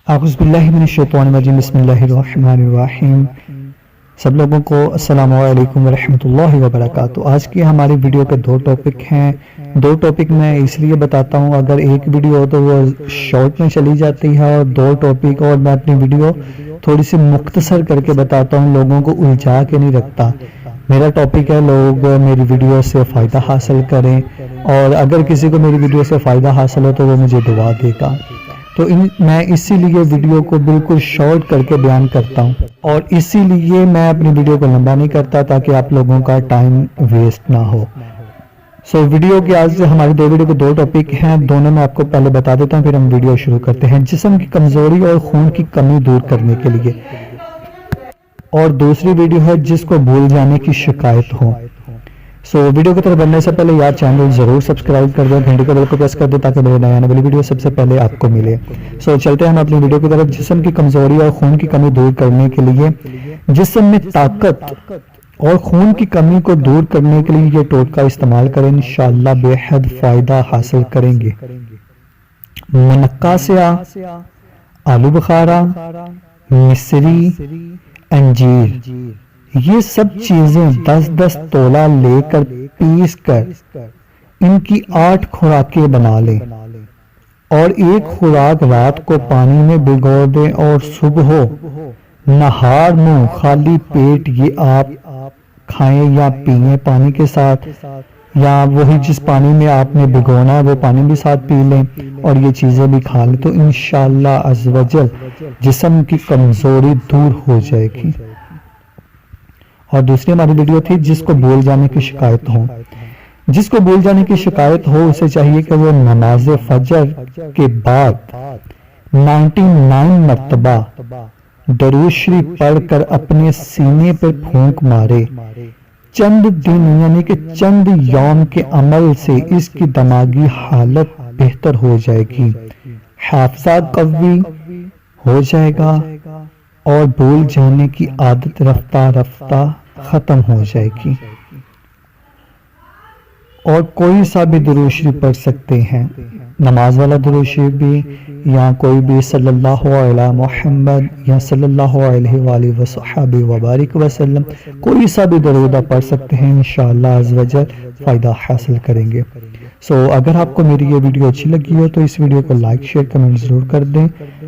اعوذ باللہ من الشیطان الرجیم بسم اللہ الرحمن الرحیم۔ سب لوگوں کو السلام علیکم ورحمۃ اللہ وبرکاتہ۔ آج کی ہماری ویڈیو کے دو ٹاپک ہیں۔ دو ٹاپک میں اس لیے بتاتا ہوں، اگر ایک ویڈیو ہو تو وہ شارٹ میں چلی جاتی ہے، اور دو ٹاپک اور میں اپنی ویڈیو تھوڑی سی مختصر کر کے بتاتا ہوں، لوگوں کو الجھا کے نہیں رکھتا۔ میرا ٹاپک ہے لوگ میری ویڈیو سے فائدہ حاصل کریں، اور اگر کسی کو میری ویڈیو سے فائدہ حاصل ہو تو وہ مجھے دعا دے گا۔ تو میں اسی لیے ویڈیو کو بالکل شارٹ کر کے بیان کرتا ہوں، اور اسی لیے میں اپنی ویڈیو کو لمبا نہیں کرتا تاکہ آپ لوگوں کا ٹائم ویسٹ نہ ہو۔ ویڈیو کے آج سے ہماری دو ویڈیو کے دو ٹاپک ہیں، دونوں میں آپ کو پہلے بتا دیتا ہوں، پھر ہم ویڈیو شروع کرتے ہیں۔ جسم کی کمزوری اور خون کی کمی دور کرنے کے لیے، اور دوسری ویڈیو ہے جس کو بھول جانے کی شکایت ہو۔ ویڈیو کی طرف بڑھنے سے پہلے یار چینل ضرور سبسکرائب کر دیں، گھنٹی کا بیل کو پریس کر دیں تاکہ میرے نئے آنے والی ویڈیو سب سے پہلے آپ کو ملے۔ چلتے ہیں ہم اپنی ویڈیو کی طرف۔ جسم کی کمزوری اور خون کی کمی دور کرنے کے لیے، جسم میں طاقت اور خون کی کمی کو دور کرنے کے لیے یہ ٹوٹکا استعمال کریں، انشاءاللہ بے حد فائدہ حاصل کریں گے۔ منقع سیاہ، آلو بخارا، مصری، انجیر، یہ سب چیزیں 10-10 تولہ لے کر پیس کر ان کی 8 خوراکیں بنا لیں، اور ایک خوراک رات کو پانی میں بھگو دیں، اور صبح نہار منہ خالی پیٹ یہ آپ کھائیں یا پئیں پانی کے ساتھ، یا وہی جس پانی میں آپ نے بھگونا وہ پانی بھی ساتھ پی لیں اور یہ چیزیں بھی کھا لیں، تو انشاءاللہ عز و جل جسم کی کمزوری دور ہو جائے گی۔ اور دوسری ہماری ویڈیو تھی جس کو بھول جانے کی شکایت ہو۔ جس کو بھول جانے کی شکایت ہو اسے چاہیے کہ وہ نماز فجر کے بعد 99 مرتبہ درود شریف پڑھ کر اپنے سینے پر پھونک مارے۔ چند دن یعنی کہ چند یوم کے عمل سے اس کی دماغی حالت بہتر ہو جائے گی، حافظہ قوی ہو جائے گا، اور بھول جانے کی عادت رفتہ رفتہ ختم ہو جائے گی۔ اور کوئی سا بھی درود شریف پڑھ سکتے ہیں، نماز والا درود شریف بھی، یا کوئی بھی صلی اللہ علیہ محمد یا صلی اللہ علیہ وآلہ وصحبہ وبارک وسلم، کوئی سا بھی درود آپ پڑھ سکتے ہیں، انشاءاللہ عز و جل فائدہ حاصل کریں گے۔ اگر آپ کو میری یہ ویڈیو اچھی لگی ہو تو اس ویڈیو کو لائک شیئر کمنٹ ضرور کر دیں،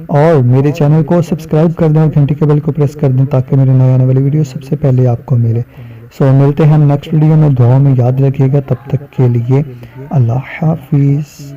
اور میرے چینل کو سبسکرائب کر دیں اور گھنٹی کے بیل کو پریس کر دیں تاکہ میرے نئے آنے والی ویڈیو سب سے پہلے آپ کو ملے۔ ملتے ہیں ہم نیکسٹ ویڈیو میں، دعاؤں میں یاد رکھیے گا، تب تک کے لیے اللہ حافظ۔